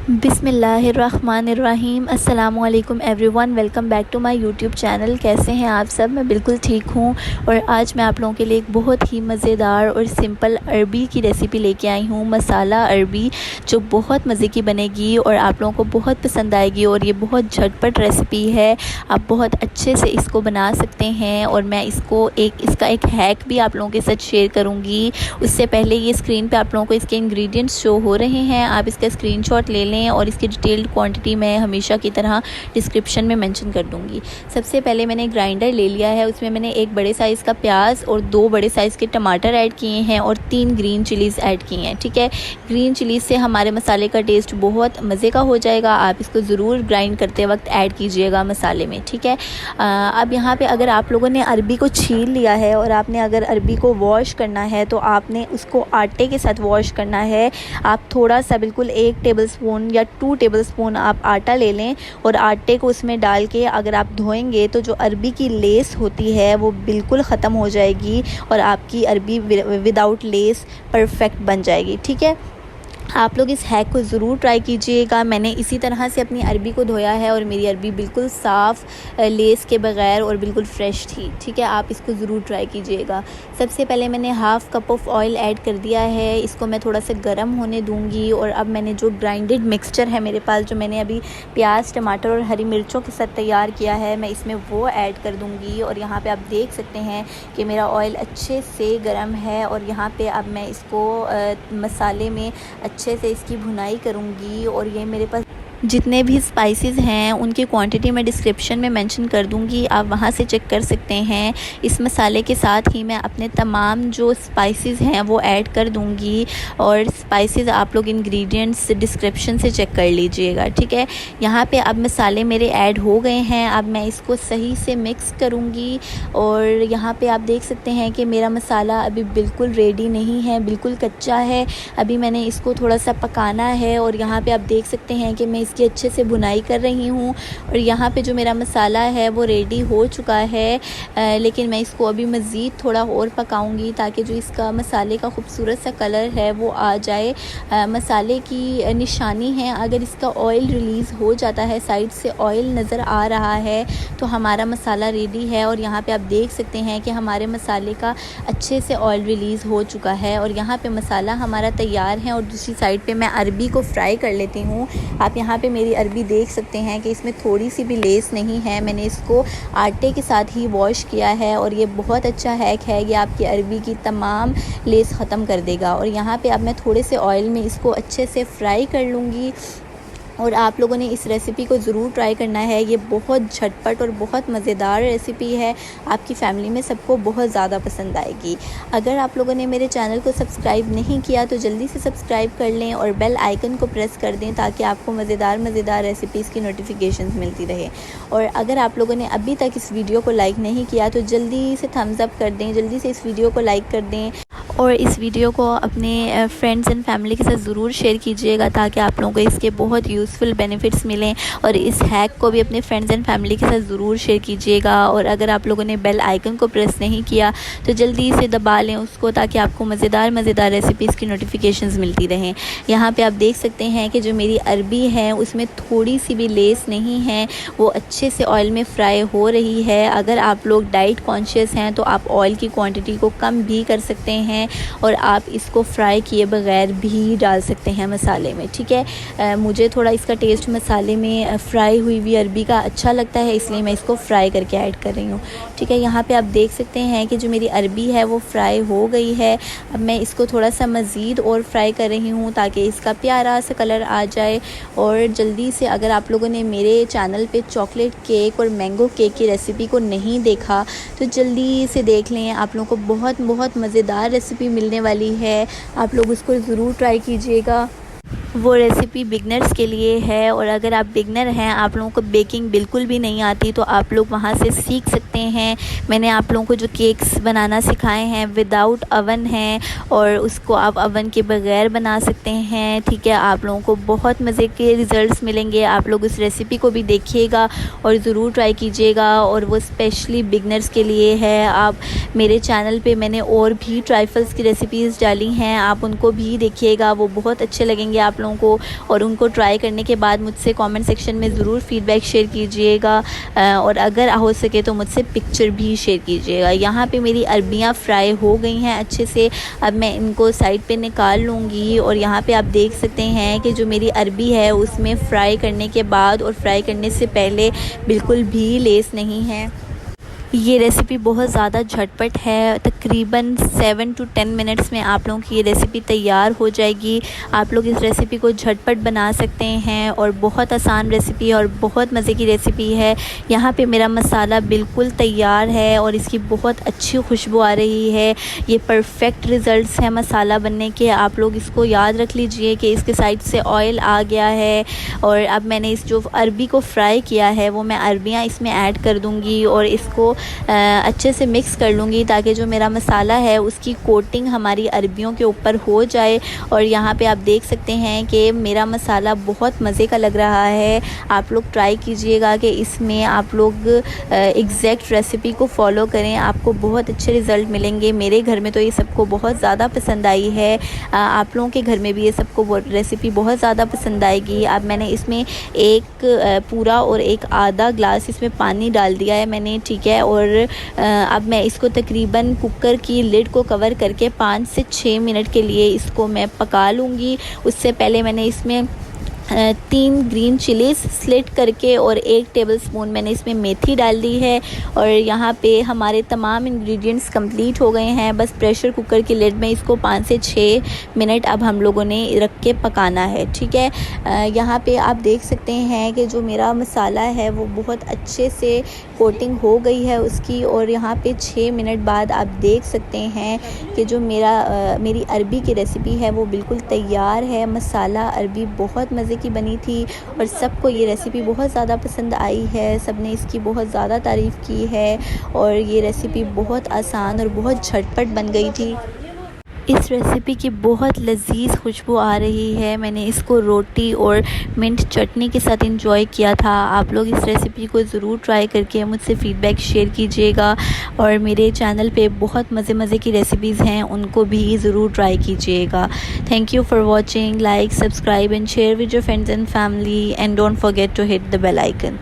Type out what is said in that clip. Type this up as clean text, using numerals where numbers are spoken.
बिस्मिल्लाहिर्रहमानिर्रहीम। अस्सलामुअलैकुम everyone, welcome back to my YouTube channel. कैसे हैं आप सब? मैं बिल्कुल ठीक हूँ और आज मैं आप लोगों के लिए एक बहुत ही मज़ेदार और सिंपल अरबी की रेसिपी लेके आई हूँ। मसाला अरबी, जो बहुत मज़े की बनेगी और आप लोगों को बहुत पसंद आएगी। और ये बहुत झटपट रेसिपी है, आप बहुत अच्छे से इसको बना सकते हैं। और मैं इसका एक हैक भी आप लोगों के साथ शेयर करूँगी। उससे पहले ये स्क्रीन पर आप लोगों को इसके इंग्रेडिएंट्स शो हो रहे हैं, आप इसका स्क्रीनशॉट ले लें और इसकी डिटेल्ड क्वांटिटी मैं हमेशा की तरह डिस्क्रिप्शन में मेंशन कर दूंगी। सबसे पहले मैंने ग्राइंडर ले लिया है, उसमें मैंने एक बड़े साइज़ का प्याज और 2 बड़े साइज़ के टमाटर ऐड किए हैं और 3 ग्रीन चिलीज़ ऐड किए हैं। ठीक है, ग्रीन चिलीज़ से हमारे मसाले का टेस्ट बहुत मज़े का हो जाएगा। आप इसको ज़रूर ग्राइंड करते वक्त ऐड कीजिएगा मसाले में। ठीक है, अब यहाँ पे अगर आप लोगों ने अरबी को छील लिया है और आपने अगर अरबी को वॉश करना है तो आपने उसको आटे के साथ वॉश करना है। आप थोड़ा सा बिल्कुल 1 टेबलस्पून या 2 टेबलस्पून आप आटा ले लें और आटे को उसमें डाल के अगर आप धोएंगे तो जो अरबी की लेस होती है वो बिल्कुल ख़त्म हो जाएगी और आपकी अरबी विदाउट लेस परफेक्ट बन जाएगी। ठीक है, आप लोग इस हैक को ज़रूर ट्राई कीजिएगा। मैंने इसी तरह से अपनी अरबी को धोया है और मेरी अरबी बिल्कुल साफ़, लेस के बग़ैर और बिल्कुल फ़्रेश थी। ठीक है, आप इसको ज़रूर ट्राई कीजिएगा। सबसे पहले मैंने half cup of oil add कर दिया है, इसको मैं थोड़ा सा गर्म होने दूंगी। और अब मैंने जो ग्राइंडेड मिक्सचर है मेरे पास, जो मैंने अभी प्याज, टमाटर और हरी मिर्चों के साथ तैयार किया है, मैं इसमें वो ऐड कर दूँगी। और यहाँ पर आप देख सकते हैं कि मेरा ऑयल अच्छे से गर्म है और यहाँ पर अब मैं इसको मसाले में अच्छे से इसकी भुनाई करूँगी। और ये मेरे पास जितने भी स्पाइसेस हैं उनकी क्वांटिटी मैं डिस्क्रिप्शन में मेंशन कर दूंगी, आप वहां से चेक कर सकते हैं। इस मसाले के साथ ही मैं अपने तमाम जो स्पाइसेस हैं वो ऐड कर दूंगी और स्पाइसेस आप लोग इंग्रेडिएंट्स डिस्क्रिप्शन से चेक कर लीजिएगा। ठीक है, यहाँ पे अब मसाले मेरे ऐड हो गए हैं। अब मैं इसको सही से मिक्स करूँगी और यहाँ पे आप देख सकते हैं कि मेरा मसाला अभी बिल्कुल रेडी नहीं है, बिल्कुल कच्चा है। अभी मैंने इसको थोड़ा सा पकाना है और यहाँ पर आप देख सकते हैं कि मैं इसकी अच्छे से भुनाई कर रही हूँ। और यहाँ पे जो मेरा मसाला है वो रेडी हो चुका है, लेकिन मैं इसको अभी मज़ीद थोड़ा और पकाऊंगी ताकि जो इसका मसाले का खूबसूरत सा कलर है वो आ जाए। मसाले की निशानी है, अगर इसका ऑयल रिलीज़ हो जाता है, साइड से ऑयल नज़र आ रहा है तो हमारा मसाला रेडी है। और यहाँ पर आप देख सकते हैं कि हमारे मसाले का अच्छे से ऑयल रिलीज़ हो चुका है और यहाँ पर मसाला हमारा तैयार है। और दूसरी साइड पर मैं अरबी को फ्राई कर लेती हूँ। आप यहाँ पे मेरी अरबी देख सकते हैं कि इसमें थोड़ी सी भी लेस नहीं है। मैंने इसको आटे के साथ ही वॉश किया है और ये बहुत अच्छा हैक है, ये आपकी अरबी की तमाम लेस ख़त्म कर देगा। और यहाँ पे अब मैं थोड़े से ऑयल में इसको अच्छे से फ्राई कर लूँगी। और आप लोगों ने इस रेसिपी को ज़रूर ट्राई करना है, ये बहुत झटपट और बहुत मज़ेदार रेसिपी है, आपकी फ़ैमिली में सबको बहुत ज़्यादा पसंद आएगी। अगर आप लोगों ने मेरे चैनल को सब्सक्राइब नहीं किया तो जल्दी से सब्सक्राइब कर लें और बेल आइकन को प्रेस कर दें ताकि आपको मज़ेदार रेसिपीज़ की नोटिफिकेशंस मिलती रहे। और अगर आप लोगों ने अभी तक इस वीडियो को लाइक नहीं किया तो जल्दी से थम्स अप कर दें, जल्दी से इस वीडियो को लाइक कर दें और इस वीडियो को अपने फ्रेंड्स एंड फैमिली के साथ ज़रूर शेयर कीजिएगा ताकि आप लोगों को इसके बहुत यूज़फुल बेनिफिट्स मिलें। और इस हैक को भी अपने फ्रेंड्स एंड फैमिली के साथ ज़रूर शेयर कीजिएगा। और अगर आप लोगों ने बेल आइकन को प्रेस नहीं किया तो जल्दी से दबा लें उसको ताकि आपको मज़ेदार रेसिपीज़ की नोटिफिकेशंस मिलती रहें। यहाँ पे आप देख सकते हैं कि जो मेरी अरबी है उसमें थोड़ी सी भी लेस नहीं है, वो अच्छे से ऑयल में फ्राई हो रही है। अगर आप लोग डाइट कॉन्शियस हैं तो आप ऑयल की क्वांटिटी को कम भी कर सकते हैं और आप इसको फ्राई किए बगैर भी डाल सकते हैं मसाले में। ठीक है, मुझे थोड़ा इसका टेस्ट मसाले में फ्राई हुई अरबी का अच्छा लगता है, इसलिए मैं इसको फ्राई करके ऐड कर रही हूँ। ठीक है, यहाँ पे आप देख सकते हैं कि जो मेरी अरबी है वो फ्राई हो गई है। अब मैं इसको थोड़ा सा मज़ीद और फ्राई कर रही हूँ ताकि इसका प्यारा सा कलर आ जाए। और जल्दी से, अगर आप लोगों ने मेरे चैनल पे चॉकलेट केक और मैंगो केक की रेसिपी को नहीं देखा तो जल्दी से देख लें, आप लोगों को बहुत मज़ेदार रेसिपी मिलने वाली है, आप लोग उसको ज़रूर ट्राई कीजिएगा। वो रेसिपी बिगनर्स के लिए है और अगर आप बिगनर हैं, आप लोगों को बेकिंग बिल्कुल भी नहीं आती तो आप लोग वहाँ से सीख सकते हैं। मैंने आप लोगों को जो केक्स बनाना सिखाए हैं विदाउट अवन हैं और उसको आप अवन के बगैर बना सकते हैं। ठीक है, आप लोगों को बहुत मज़े के रिज़ल्ट्स मिलेंगे। आप लोग इस रेसिपी को भी देखिएगा और ज़रूर ट्राई कीजिएगा और वो स्पेशली बिगनर्स के लिए है। आप मेरे चैनल पे मैंने और भी ट्राइफल्स की रेसिपीज़ डाली हैं, आप उनको भी देखिएगा, वो बहुत अच्छे लगेंगे आप लोगों को, और उनको ट्राई करने के बाद मुझसे कमेंट सेक्शन में ज़रूर फ़ीडबैक शेयर कीजिएगा, और अगर हो सके तो मुझसे पिक्चर भी शेयर कीजिएगा। यहाँ पे मेरी अरबियाँ फ्राई हो गई हैं अच्छे से। अब मैं इनको साइड पे निकाल लूँगी, और यहाँ पे आप देख सकते हैं कि जो मेरी अरबी है उसमें फ्राई करने के बाद और फ्राई करने से पहले बिल्कुल भी लेस नहीं है। ये रेसिपी बहुत ज़्यादा झटपट है, तकरीबन 7 to 10 मिनट्स में आप लोगों की ये रेसिपी तैयार हो जाएगी। आप लोग इस रेसिपी को झटपट बना सकते हैं और बहुत आसान रेसिपी है और बहुत मज़े की रेसिपी है। यहाँ पे मेरा मसाला बिल्कुल तैयार है और इसकी बहुत अच्छी खुशबू आ रही है। ये परफेक्ट रिज़ल्ट्स हैं मसाला बनने के। आप लोग इसको याद रख लीजिए कि इसके साइड से ऑयल आ गया है, और अब मैंने इस जो अरबी को फ्राई किया है वो मैं अरबियाँ इसमें ऐड कर दूँगी और इसको अच्छे से मिक्स कर लूँगी, ताकि जो मेरा मसाला है उसकी कोटिंग हमारी अरबियों के ऊपर हो जाए। और यहाँ पे आप देख सकते हैं कि मेरा मसाला बहुत मज़े का लग रहा है। आप लोग ट्राई कीजिएगा कि इसमें आप लोग एग्जैक्ट रेसिपी को फॉलो करें, आपको बहुत अच्छे रिज़ल्ट मिलेंगे। मेरे घर में तो ये सबको बहुत ज़्यादा पसंद आई है। आप लोगों के घर में भी ये सबको रेसिपी बहुत ज़्यादा पसंद आएगी। अब मैंने इसमें एक पूरा और एक आधा ग्लास इसमें पानी डाल दिया है मैंने, ठीक है। और अब मैं इसको तकरीबन कुकर की लिड को कवर करके 5 से 6 मिनट के लिए इसको मैं पका लूँगी। उससे पहले मैंने इसमें 3 ग्रीन चिलीज़ स्लिट करके और 1 टेबलस्पून मैंने इसमें मेथी डाल दी है। और यहाँ पे हमारे तमाम इंग्रेडिएंट्स कंप्लीट हो गए हैं। बस प्रेशर कुकर की लिड में इसको 5 से 6 मिनट अब हम लोगों ने रख के पकाना है, ठीक है। यहाँ पे आप देख सकते हैं कि जो मेरा मसाला है वो बहुत अच्छे से कोटिंग हो गई है उसकी। और यहाँ पे 6 मिनट बाद आप देख सकते हैं कि जो मेरी अरबी की रेसिपी है वो बिल्कुल तैयार है। मसाला अरबी बहुत मज़े की बनी थी और सबको ये रेसिपी बहुत ज़्यादा पसंद आई है। सब ने इसकी बहुत ज़्यादा तारीफ़ की है और ये रेसिपी बहुत आसान और बहुत झटपट बन गई थी। इस रेसिपी की बहुत लजीज खुशबू आ रही है। मैंने इसको रोटी और मिंट चटनी के साथ इंजॉय किया था। आप लोग इस रेसिपी को ज़रूर ट्राई करके मुझसे फ़ीडबैक शेयर कीजिएगा, और मेरे चैनल पे बहुत मज़े की रेसिपीज़ हैं, उनको भी ज़रूर ट्राई कीजिएगा। Thank you for watching. Like, subscribe and share with your friends and family, and don't forget to hit the bell icon.